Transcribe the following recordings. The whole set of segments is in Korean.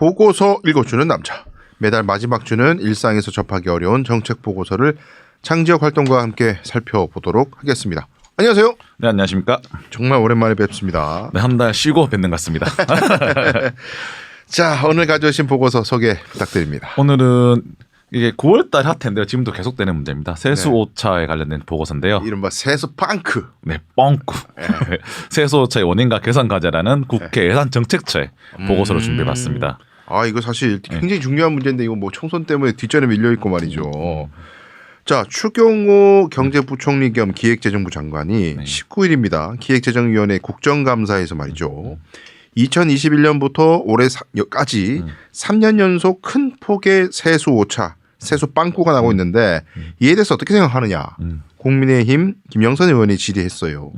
보고서 읽어주는 남자. 매달 마지막 주는 일상에서 접하기 어려운 정책 보고서를 창지역 활동과 함께 살펴보도록 하겠습니다. 안녕하세요. 네, 안녕하십니까. 정말 오랜만에 뵙습니다. 네, 한 달 쉬고 뵙는 것 같습니다. 자, 오늘 가져오신 보고서 소개 부탁드립니다. 오늘은 이게 9월달 핫텐데요. 지금도 계속되는 문제입니다. 세수 네. 오차에 관련된 보고서인데요. 이른바 세수 펑크. 네, 뻥쿠. 세수 오차의 원인과 개선 과제라는 국회 예산정책처의 보고서를 준비해봤습니다. 아, 이거 사실 굉장히 중요한 문제인데 이거 뭐 총선 때문에 뒷전에 밀려 있고 말이죠. 자, 추경호 경제부총리 겸 기획재정부 장관이 19일입니다. 기획재정위원회 국정감사에서 말이죠. 2021년부터 올해까지 3년 연속 큰 폭의 세수 오차, 세수 빵꾸가 나고 있는데 이에 대해서 어떻게 생각하느냐. 국민의힘 김영선 의원이 질의했어요.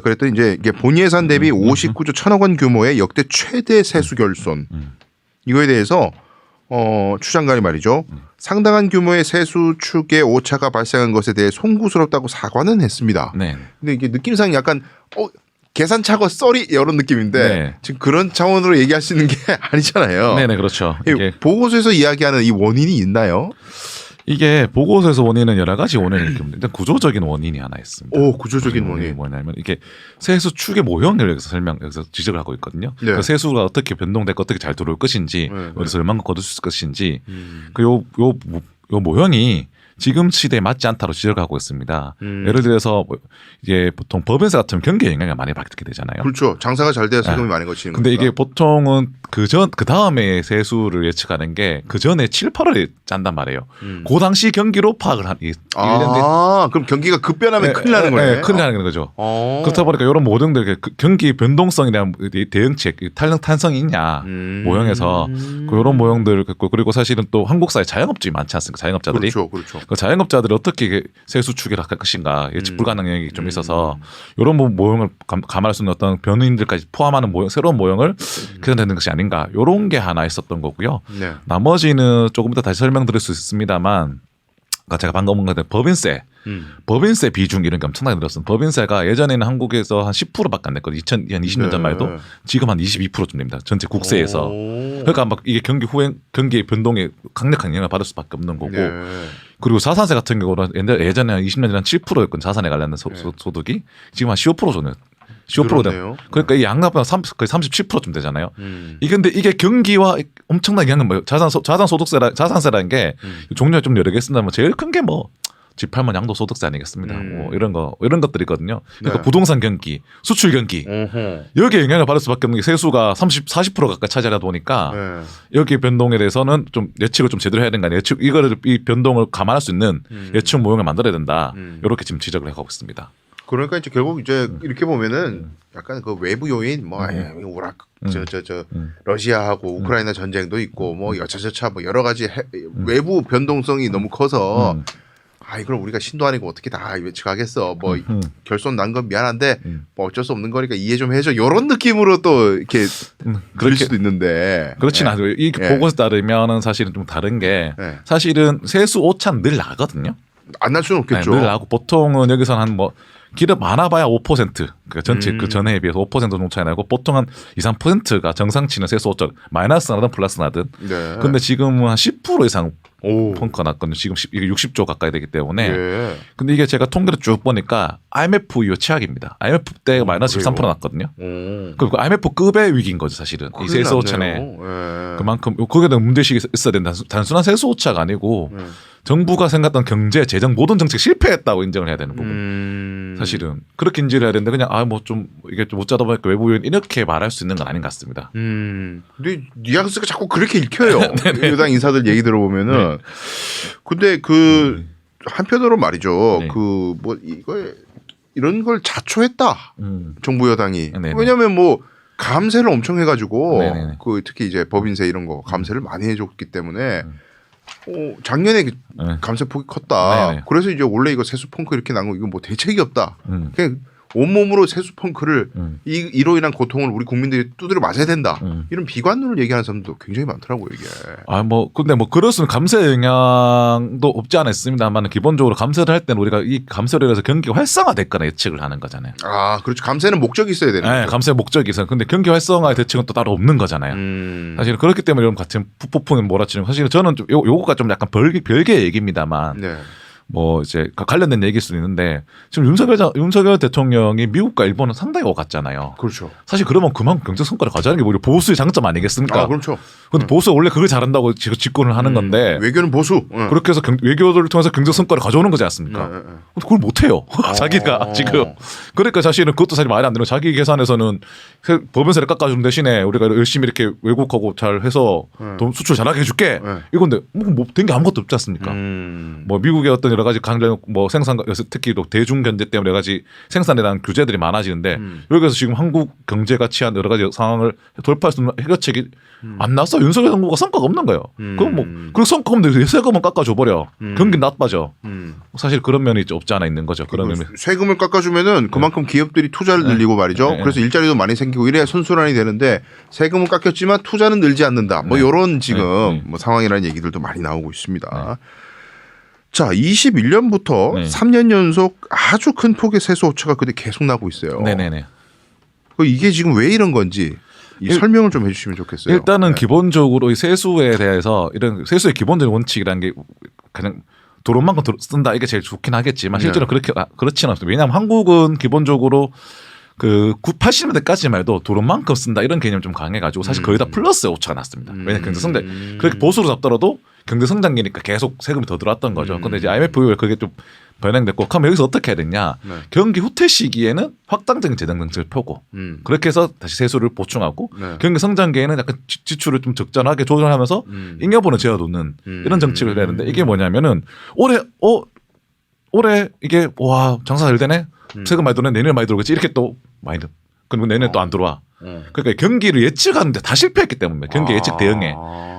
그랬더니 이제 이게 본 예산 대비 59조 1천억 원 규모의 역대 최대 세수 결손. 이거에 대해서 추 장관이 말이죠. 상당한 규모의 세수 축의 오차가 발생한 것에 대해 송구스럽다고 사과는 했습니다. 네. 근데 이게 느낌상 약간 계산차고 썰이 이런 느낌인데 네. 지금 그런 차원으로 얘기하시는 게 아니잖아요. 네네, 그렇죠. 이게 보고서에서 이야기하는 이 원인이 있나요? 이게 보고서에서 원인은 여러 가지 원인이 있습니다. 일단 구조적인 원인이 하나 있습니다. 오, 구조적인 원인. 뭐냐면 이게 세수 축의 모형을 여기서 지적을 하고 있거든요. 네. 그러니까 세수가 어떻게 변동되고 어떻게 잘 들어올 것인지 어디서 얼마나 거둘 수 있을 것인지 요 모형이 지금 시대에 맞지 않다고 지적하고 있습니다. 예를 들어서 이게 보통 법인세 같은 경기에 영향을 많이 받게 되잖아요. 그렇죠. 장사가 잘 돼야 세금이 많이 거치는 근데 거니까. 이게 보통은 그 다음에 세수를 예측하는 게 그 전에 7, 8월에 짠단 말이에요. 그 당시 경기로 파악을 한 1년 뒤. 그럼 경기가 급변하면 큰일 나는 거예요. 네, 큰일 나는 거죠. 그렇다 보니까 이런 모형들 경기 변동성이나 대응책, 탄성이 있냐 모형에서 이런 모형들 그리고 사실은 또 한국 사회 자영업주이 많지 않습니까? 자영업자들이. 그렇죠. 그 자영업자들이 어떻게 세수 추계를 할 것인가 예측 불가능 영역이 좀 있어서 이런 모형을 감안할 수 있는 어떤 변인들까지 포함하는 새로운 모형을 개선되는 것이 아닌가 이런 게 하나 있었던 거고요. 네. 나머지는 조금 이따 다시 설명드릴 수 있습니다만 제가 방금 본 건데 법인세 비중 이런 게 엄청나게 늘었습니다. 법인세가 예전에는 한국에서 한 10%밖에 안 냈거든요. 2020년 전만 해도 지금 한 22%좀 됩니다. 전체 국세에서. 그러니까 막 이게 경기 변동에 강력한 영향을 받을 수밖에 없는 거고. 네. 그리고 자산세 같은 경우는 예전에 한 20년 전에 한 7%였거든요. 자산에 관련된 소득이 지금 한 15%는 15% 돼요. 그러니까 이 양납보다 거의 37%좀 되잖아요. 근데 이게 경기와 엄청나게 영향을 뭐 자산세라는 게 종류가 좀 여러 개 쓴다면 제일 큰 게 뭐 집 팔면 양도소득세 아니겠습니다. 뭐 이런 것들이거든요. 그러니까 네. 부동산 경기, 수출 경기 여기에 영향을 받을 수밖에 없는 게 세수가 40% 가까이 차지하다 보니까 여기 변동에 대해서는 좀 예측을 좀 제대로 해야 된다. 이 변동을 감안할 수 있는 예측 모형을 만들어야 된다. 이렇게 지금 지적을 하고 있습니다. 그러니까 이제 결국 이제 이렇게 보면은 약간 그 외부 요인 뭐 러시아하고 우크라이나 전쟁도 있고 뭐 여차저차 뭐 여러 가지 외부 변동성이 너무 커서 그럼 우리가 신도 아니고 어떻게 다 예측하겠어. 뭐 결손 난 건 미안한데 뭐 어쩔 수 없는 거니까 이해 좀 해줘. 이런 느낌으로 또 이렇게 그럴 수도 있는데. 그렇진 않아요. 이 보고서 따르면은 사실은 좀 다른 게 사실은 세수 오차는 늘 나거든요. 안 날 수는 없겠죠. 늘 나고 보통은 여기서는 한 뭐 기름 많아봐야 5%. 그러니까 전체 그 전해에 비해서 5% 정도 차이 나고 보통 한 2, 3%가 정상치는 세수 오차 마이너스 나든 플러스 나든. 네. 근데 지금은 한 10% 이상 펑크가 났거든요. 지금 이게 60조 가까이 되기 때문에. 네. 근데 이게 제가 통계를 쭉 보니까 IMF 이후 최악입니다. IMF 때 마이너스 13% 났거든요. 그리고 IMF급의 위기인 거죠, 사실은. 이 세수 오차네. 그만큼 거기에 대한 문제의식이 있어야 된다. 단순한 세수 오차가 아니고 정부가 생각했던 경제, 재정 모든 정책 실패했다고 인정을 해야 되는 부분. 사실은 그렇게 인지를 해야 되는데 그냥 뭐 좀 이게 좀 못 짜다 보니까 외부 요인 이렇게 말할 수 있는 건 아닌 것 같습니다. 근데 뉘앙스가 자꾸 그렇게 읽혀요. 여당 인사들 얘기 들어보면은. 근데 그 한편으로 말이죠. 그 뭐 이런 걸 자초했다. 정부 여당이. 왜냐하면 뭐 감세를 엄청 해가지고 그 특히 이제 법인세 이런 거 감세를 많이 해줬기 때문에. 작년에 감세폭이 컸다. 그래서 이제 원래 이거 세수 펑크 이렇게 난 거 이거 뭐 대책이 없다. 그냥 온몸으로 세수 펑크를 이로 인한 고통을 우리 국민들이 두드려 맞아야 된다. 이런 비관론을 얘기하는 사람도 굉장히 많더라고요, 이게. 근데 그렇으면 감세 영향도 없지 않아 있습니다만 기본적으로 감세를 할 때는 우리가 이 감세로 인해서 경기가 활성화됐거나 예측을 하는 거잖아요. 그렇죠. 감세는 목적이 있어야 되는 거죠. 감세 목적이 있어요. 근데 경기 활성화의 대책은 또 따로 없는 거잖아요. 사실 그렇기 때문에 이런 같은 폭풍이 몰아치는 사실은 저는 좀 요거가 좀 약간 별개의 얘기입니다만. 네. 이제 관련된 얘기일 수도 있는데 지금 윤석열 대통령이 미국과 일본은 상당히 오갔잖아요. 그렇죠. 사실 사실 그러면 그만큼 경제 성과를 가져가는 게 오히려 보수의 장점 아니겠습니까? 그렇죠. 근데 보수가 원래 그걸 잘한다고 지금 집권을 하는 건데 외교는 보수. 그렇게 해서 외교를 통해서 경제 성과를 가져오는 거지 않습니까? 근데 그걸 못 해요. 자기가 지금. 그러니까 사실은 그것도 사실 말이 안 되는 자기 계산에서는 법인세를 깎아주는 대신에 우리가 열심히 이렇게 외국하고 잘 해서 돈 수출 잘하게 해줄게. 이건데 된 게 아무것도 없지 않습니까? 미국의 어떤 여러 가지 강력 생산 특히 또 대중 견제 때문에 여러 가지 생산에 대한 규제들이 많아지는데 여기서 지금 한국 경제가 처한 여러 가지 상황을 돌파할 수 있는 해결책이 안 나왔어. 윤석열 정부가 성과가 없는 거예요. 그럼 그 성과 없는데 세금은 깎아줘 버려. 경기 나빠져. 사실 그런 면이 없지 않아 있는 거죠. 그런 면이. 세금을 깎아주면은 그만큼 기업들이 투자를 늘리고 말이죠. 그래서 일자리도 많이 생기고 이래야 선순환이 되는데 세금은 깎였지만 투자는 늘지 않는다. 이런 지금 상황이라는 얘기들도 많이 나오고 있습니다. 자, 21년부터 3년 연속 아주 큰 폭의 세수 오차가 근데 계속 나고 있어요. 네네네. 이게 지금 왜 이런 건지 설명을 좀 해주시면 좋겠어요. 일단은 기본적으로 이 세수에 대해서 이런 세수의 기본적인 원칙이라는 게 그냥 도론만큼 쓴다 이게 제일 좋긴 하겠지만 실제로 그렇지는 않습니다. 왜냐하면 한국은 기본적으로 그 80년대까지만 해도 도론만큼 쓴다 이런 개념이 좀 강해가지고 사실 거의 다 플러스 오차가 났습니다. 왜냐하면 경제 성장 그렇게 보수로 잡더라도 경제 성장기니까 계속 세금이 더 들어왔던 거죠. 근데 이제 IMF 이후에 그게 좀 변형됐고, 그럼 여기서 어떻게 해야 되냐? 경기 후퇴 시기에는 확장적인 재정 정책을 펴고, 그렇게 해서 다시 세수를 보충하고, 경기 성장기에는 약간 지출을 좀 적절하게 조절하면서 잉여분을 재워두는 이런 정책을 해야 되는데 이게 뭐냐면은 올해 이게 와 장사 잘 되네, 세금 많이 들어네, 내년에 많이 들어오겠지 이렇게 또 많이 들. 그리고 내년에 또 안 들어와. 그러니까 경기를 예측하는데 다 실패했기 때문에 경기 예측 대응에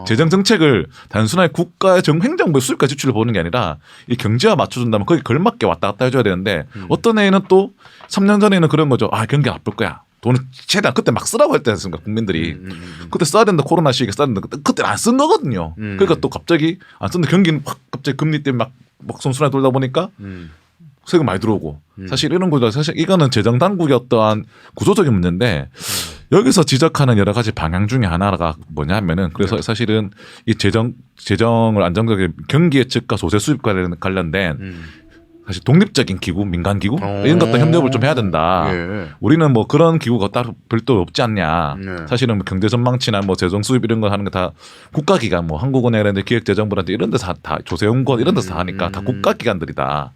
재정 정책을 단순하게 국가의 행정부의 수입과 지출을 보는 게 아니라 이 경제와 맞춰준다면 거기 걸맞게 왔다 갔다 해줘야 되는데 어떤 애는 또 3년 전에는 그런 거죠. 경기 나쁠 거야. 돈을 최대한 그때 막 쓰라고 할 때였습니까 국민들이. 그때 써야 된다, 코로나 시기에 써야 된다. 그때 안 쓴 거거든요. 그러니까 또 갑자기 안 썼는데 경기는 확 갑자기 금리 때문에 막 선순환이 돌다 보니까 세금 많이 들어오고. 사실 이런 거죠. 사실 이거는 재정 당국의 어떠한 구조적인 문제인데 여기서 지적하는 여러 가지 방향 중에 하나가 뭐냐면은 그래서 사실은 이 재정을 안정적인 경기 예측과 소재 수입과 관련된 사실 독립적인 기구, 민간 기구 이런 것도 협력을 좀 해야 된다. 우리는 뭐 그런 기구가 따로 별도 없지 않냐. 사실은 뭐 경제 전망치나 뭐 재정 수입 이런 거 하는 거 다 국가기관, 뭐 한국은행이라든지 기획재정부라든지 이런 데서 다 조세연구원 이런 데서 하니까 다 국가기관들이다.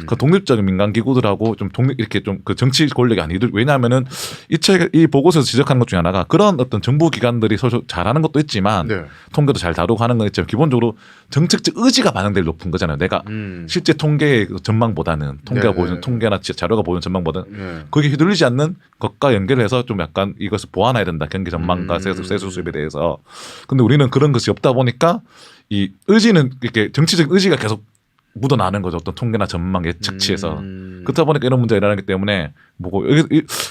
그 독립적인 민간 기구들하고 좀 이렇게 좀 그 정치 권력이 아니들. 왜냐하면은 이 보고서에서 지적하는 것 중에 하나가 그런 어떤 정부 기관들이 서로 잘하는 것도 있지만 통계도 잘 다루고 하는 건 있지만 기본적으로 정책적 의지가 반영될 높은 거잖아요. 내가 실제 통계의 전망보다는 통계가 보여주는 통계나 자료가 보여주는 전망보다는 거기에 휘둘리지 않는 것과 연결해서 좀 약간 이것을 보완해야 된다. 경기 전망과 세수 수입에 대해서. 근데 우리는 그런 것이 없다 보니까 이 의지는 이렇게 정치적 의지가 계속 묻어나는 거죠. 어떤 통계나 전망 예측치에서. 그렇다 보니까 이런 문제가 일어나기 때문에 뭐고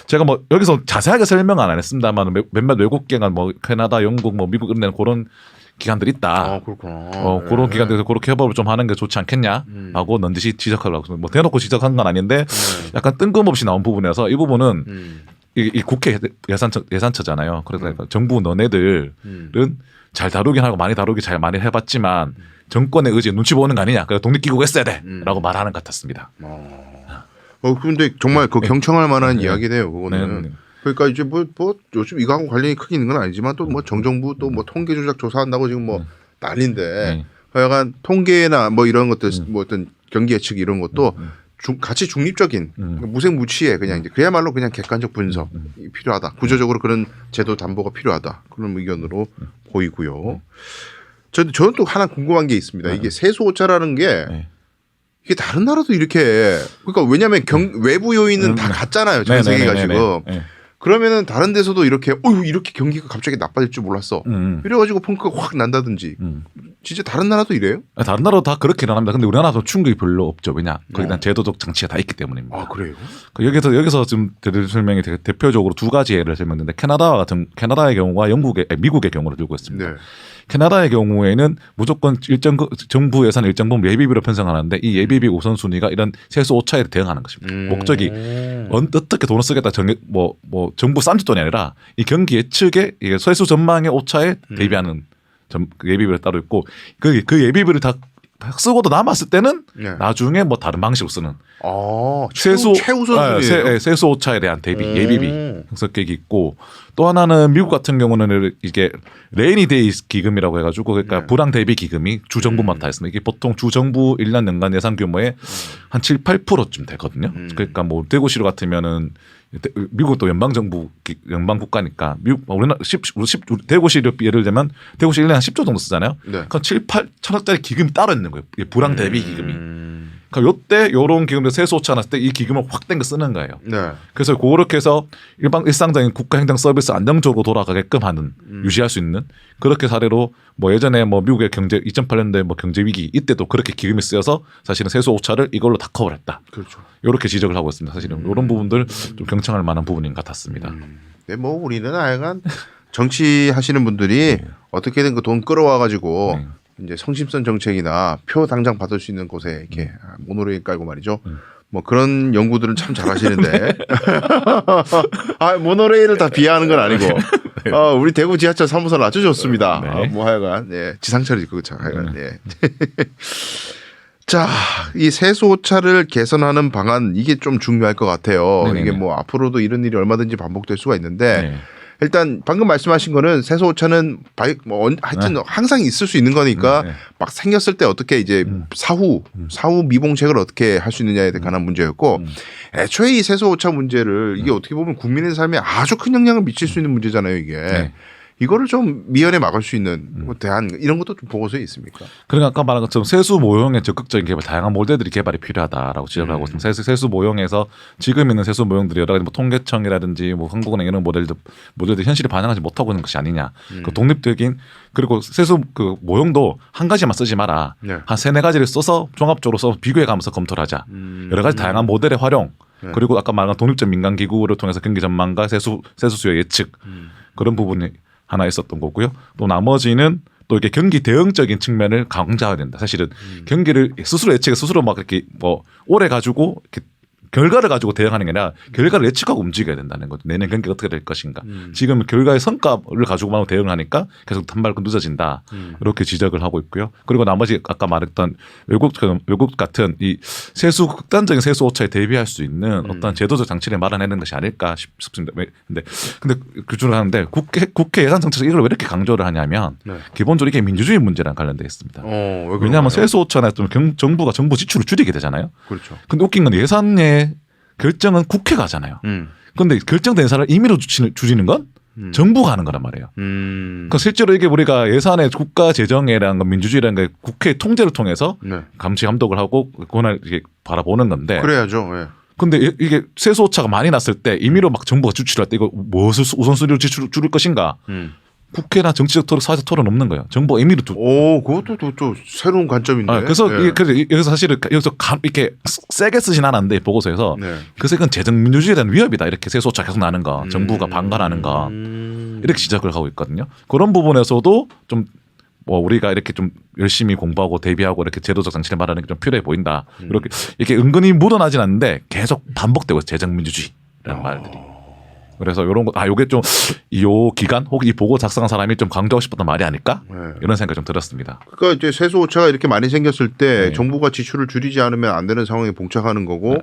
제가 뭐 여기서 자세하게 설명 안 했습니다만 몇몇 외국 기관 뭐 캐나다, 영국, 뭐 미국 이런 데는 그런 기관들이 있다. 그렇구나. 그런 기관들에서 그렇게 협업을 좀 하는 게 좋지 않겠냐라고 넌지시 지적하려고. 뭐 대놓고 지적한 건 아닌데 약간 뜬금없이 나온 부분에서 이 부분은 이 국회 예산처잖아요. 그래서 정부 너네들은 잘 다루긴 하고 많이 다루기 잘 많이 해봤지만 정권의 의지에 눈치 보는 거 아니냐. 그래서 독립기구가 있어야 돼라고 말하는 것 같았습니다. 근데 정말 그 경청할 만한 이야기네요. 그거는. 그러니까 이제 뭐 요즘 이거하고 관련이 크게 있는 건 아니지만 또 뭐 정정부 또 뭐 통계 조작 조사한다고 지금 뭐 난리인데 약간 통계나 뭐 이런 것들 뭐 어떤 경기 예측 이런 것도 같이 중립적인 무색무취해 그냥 이제 그야말로 그냥 객관적 분석이 필요하다. 구조적으로 그런 제도 담보가 필요하다. 그런 의견으로 보이고요. 저는 또 하나 궁금한 게 있습니다. 이게 세수 오차라는 게 이게 다른 나라도 이렇게 그러니까 왜냐하면 외부 요인은 다 같잖아요. 전 세계가 지금. 그러면은 다른 데서도 이렇게 이렇게 경기가 갑자기 나빠질 줄 몰랐어. 이래가지고 펑크가 확 난다든지 진짜 다른 나라도 이래요? 다른 나라도 다 그렇게 일어납니다. 근데 우리나라도 충격이 별로 없죠. 왜냐? 거기에 대한 제도적 장치가 다 있기 때문입니다. 아 그래요? 여기서 좀 드릴 설명이 대표적으로 두 가지 예를 설명드는데 캐나다의 경우와 미국의 경우를 들고 있습니다. 네. 캐나다의 경우에는 무조건 정부 예산 일정 부분 예비비로 편성하는데 이 예비비 우선순위가 이런 세수 오차에 대응하는 것입니다. 목적이 어떻게 돈을 쓰겠다 정부 싼짓돈이 아니라 이 경기 예측에 세수 전망의 오차에 대비하는 예비비를 따로 있고 그 예비비를 다 쓰고도 남았을 때는 네. 나중에 뭐 다른 방식으로 쓰는 최우선순위예요. 세수 오차에 대한 대비 예비비 성격이 있고 또 하나는 미국 같은 경우는 이게 레이니데이 기금이라고 해가지고 그러니까 네. 불황 대비 기금이 주정부마다 다 있습니다. 이게 보통 주정부 1년 연간 예산 규모의 한 7, 8%쯤 되거든요. 그러니까 뭐 대구시로 같으면은 미국도 연방 국가니까 우리나라 대구시를 예를 들면 대구시 1년에 한 10조 정도 쓰잖아요. 네. 그럼 7, 8천억짜리 기금이 따로 있는 거예요. 불황 대비 기금이. 그러니까 요때 요런 기금들 세수 오차 났을 때 이 기금을 확 땡겨 쓰는 거예요. 네. 그래서 그렇게 해서 일상적인 국가 행정 서비스 안정적으로 돌아가게끔 하는 유지할 수 있는 그렇게 사례로 뭐 예전에 뭐 미국의 2008년도에 뭐 경제 위기 이때도 그렇게 기금이 쓰여서 사실은 세수 오차를 이걸로 다 커버했다. 그렇죠. 이렇게 지적을 하고 있습니다. 사실은 이런 부분들 좀 경청할 만한 부분인 것 같았습니다. 네, 뭐 우리는 하여간 정치하시는 분들이 어떻게든 그 돈 끌어와 가지고 이제 성심선 정책이나 표 당장 받을 수 있는 곳에 이렇게 모노레일 깔고 말이죠. 뭐 그런 연구들은 참 잘하시는데 모노레일을 다 비하하는 건 아니고 우리 대구 지하철 3호선 아주 좋습니다. 네. 뭐 하여간 지상철이 있고 참 하여간 자, 이 세수 오차를 개선하는 방안 이게 좀 중요할 것 같아요. 네네네. 이게 뭐 앞으로도 이런 일이 얼마든지 반복될 수가 있는데 네. 일단 방금 말씀하신 거는 세수 오차는 하여튼 항상 있을 수 있는 거니까 네. 막 생겼을 때 어떻게 이제 사후 미봉책을 어떻게 할 수 있느냐에 관한 문제였고 애초에 이 세수 오차 문제를 이게 어떻게 보면 국민의 삶에 아주 큰 영향을 미칠 수 있는 문제잖아요, 이게. 네. 이거를 좀 미연에 막을 수 있는 대안 이런 것도 좀 보고서에 있습니까? 그러니까 아까 말한 것처럼 세수 모형의 적극적인 개발, 다양한 모델들이 개발이 필요하다라고 지적을 하고 있습니다. 세수 모형에서 지금 있는 세수 모형들이 여러 가지 뭐 통계청이라든지 뭐 한국은행 이런 모델들 현실에 반영하지 못하고 있는 것이 아니냐. 그 독립적인 그리고 세수 그 모형도 한 가지만 쓰지 마라. 네. 한 3-4가지를 써서 종합적으로 써서 비교해가면서 검토를 하자. 여러 가지 다양한 모델의 활용. 그리고 아까 말한 독립적 민간 기구를 통해서 경기 전망과 세수 수요 예측 그런 부분이 하나 있었던 거고요. 또 나머지는 또 이렇게 경기 대응적인 측면을 강조해야 된다. 사실은 경기를 스스로 예측해 스스로 막 이렇게 뭐 오래 가지고 이렇게 결과를 가지고 대응하는 게 아니라 결과를 예측하고 움직여야 된다는 거죠. 내년 경기가 어떻게 될 것인가. 지금 결과의 성과를 가지고만 대응을 하니까 계속 단발로 늦어진다. 이렇게 지적을 하고 있고요. 그리고 나머지 아까 말했던 외국 같은 이 극단적인 세수 오차에 대비할 수 있는 어떤 제도적 장치를 마련하는 것이 아닐까 싶습니다. 근데 규정을 하는데 국회 예산 정책에서 이걸 왜 이렇게 강조를 하냐면 기본적으로 이게 민주주의 문제랑 관련되어 있습니다. 왜냐하면 세수 오차나 좀 정부 지출을 줄이게 되잖아요. 그렇죠. 근데 웃긴 건 예산의 결정은 국회가 하잖아요. 그런데 결정된 예산을 임의로 주지는 건 정부가 하는 거란 말이에요. 그러니까 실제로 이게 우리가 예산의 국가 재정이라는 건 민주주의라는 게 국회 통제를 통해서 감시 감독을 하고 권한을 이렇게 바라보는 건데. 그래야죠. 예. 근데 이게 세수 오차가 많이 났을 때 임의로 막 정부가 지출할 때 이거 무엇을 우선순위로 줄일 것인가? 국회나 정치적 토론, 사회적 토론 없는 거예요. 정부가 임의로 그것도 또 새로운 관점인데. 그래서 여기서 사실은 여기서 이렇게 세게 쓰진 않았는데 보고서에서 그래서 이건 재정 민주주의에 대한 위협이다. 이렇게 세수 오차 계속 나는 거, 정부가 방관하는 거 이렇게 지적을 하고 있거든요. 그런 부분에서도 좀 뭐 우리가 이렇게 좀 열심히 공부하고 대비하고 이렇게 제도적 장치를 말하는 게 좀 필요해 보인다. 이렇게 은근히 묻어나진 않는데 계속 반복되고 있어요. 재정 민주주의라는 말들이. 그래서 이런 거, 요게 좀, 요 기간, 혹은 이 보고 작성한 사람이 좀 강조하고 싶었던 말이 아닐까? 이런 생각이 좀 들었습니다. 그러니까 이제 세수 오차가 이렇게 많이 생겼을 때 정부가 지출을 줄이지 않으면 안 되는 상황에 봉착하는 거고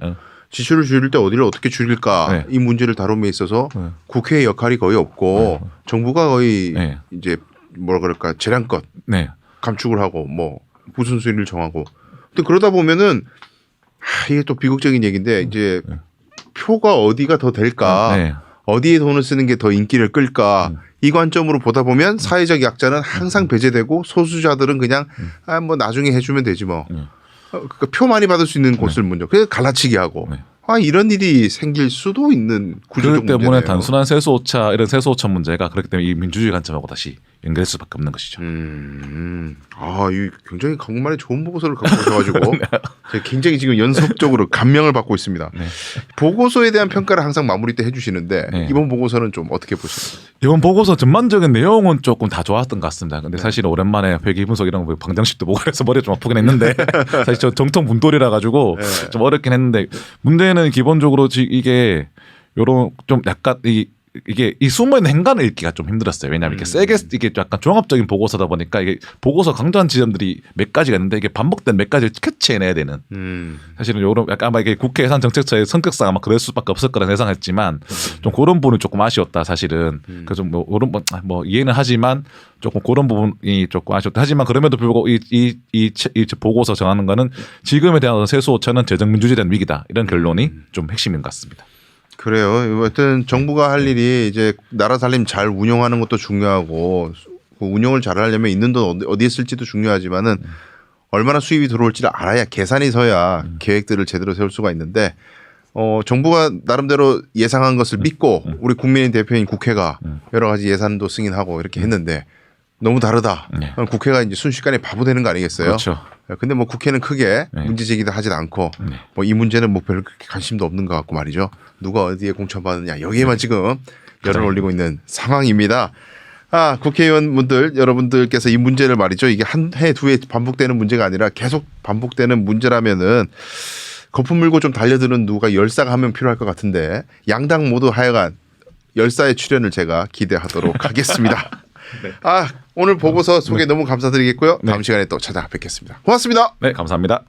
지출을 줄일 때 어디를 어떻게 줄일까 이 문제를 다룸에 있어서 국회의 역할이 거의 없고 정부가 거의 이제 뭐라 그럴까 재량껏 감축을 하고 뭐 우선순위를 정하고 근데 그러다 보면은 이게 또 비극적인 얘기인데 이제 표가 어디가 더 될까 어디에 돈을 쓰는 게 더 인기를 끌까 이 관점으로 보다 보면 사회적 약자는 항상 배제되고 소수자들은 그냥 뭐 나중에 해주면 되지 뭐 그러니까 표 많이 받을 수 있는 곳을 먼저 그래서 갈라치기 하고 이런 일이 생길 수도 있는 구조적 문제네요. 그렇기 때문에 단순한 세수 오차 이런 세수 오차 문제가 그렇기 때문에 이 민주주의 관점하고 다시 연결될 수밖에 없는 것이죠. 이 굉장히 강만에 좋은 보고서를 갖고 오셔가지고 제가 굉장히 지금 연속적으로 감명을 받고 있습니다. 네. 보고서에 대한 평가를 항상 마무리 때 해주시는데 네. 이번 보고서는 좀 어떻게 보시나요? 이번 보고서 전반적인 내용은 조금 다 좋았던 것 같습니다. 근데 사실 오랜만에 회계 분석 이런 거 방정식도 보고 해서 머리가 좀 아프긴 했는데 사실 저 정통 문돌이라 가지고 좀 어렵긴 했는데 문제는 기본적으로 이게 요런 좀 약간 이게 이 숨어있는 행간을 읽기가 좀 힘들었어요. 왜냐하면 이게 세게 이게 약간 종합적인 보고서다 보니까 이게 보고서 강조한 지점들이 몇 가지가 있는데 이게 반복된 몇 가지를 캐치해내야 되는. 사실은 요런 약간 아마 이게 국회 예산 정책처의 성격상 아마 그럴 수밖에 없을 거라 예상했지만 좀 그런 부분이 조금 아쉬웠다 사실은. 그래서 뭐 이런 뭐 이해는 하지만 조금 그런 부분이 조금 아쉬웠다. 하지만 그럼에도 불구하고 이 보고서 정하는 거는 지금에 대한 세수 오차는 재정 민주주의에 대한 위기다 이런 결론이 좀 핵심인 것 같습니다. 그래요. 하여튼 정부가 할 일이 이제 나라 살림 잘 운영하는 것도 중요하고 그 운영을 잘 하려면 있는 돈 어디에 쓸지도 중요하지만은 얼마나 수입이 들어올지를 알아야 계산이 서야 계획들을 제대로 세울 수가 있는데 정부가 나름대로 예상한 것을 믿고 우리 국민의 대표인 국회가 여러 가지 예산도 승인하고 이렇게 했는데 너무 다르다. 그럼 국회가 이제 순식간에 바보 되는 거 아니겠어요? 그렇죠. 근데 뭐 국회는 크게 문제 제기도 하진 않고 뭐 이 문제는 뭐 별로 그렇게 관심도 없는 것 같고 말이죠. 누가 어디에 공천받느냐 여기에만 지금 열을 올리고 있는 상황입니다. 국회의원분들 여러분들께서 이 문제를 말이죠. 이게 한 해 두 해 반복되는 문제가 아니라 계속 반복되는 문제라면은 거품 물고 좀 달려드는 누가 열사가 한 명 필요할 것 같은데 양당 모두 하여간 열사의 출연을 제가 기대하도록 하겠습니다. 네. 오늘 보고서 소개 너무 감사드리겠고요. 다음 시간에 또 찾아뵙겠습니다. 고맙습니다. 네, 감사합니다.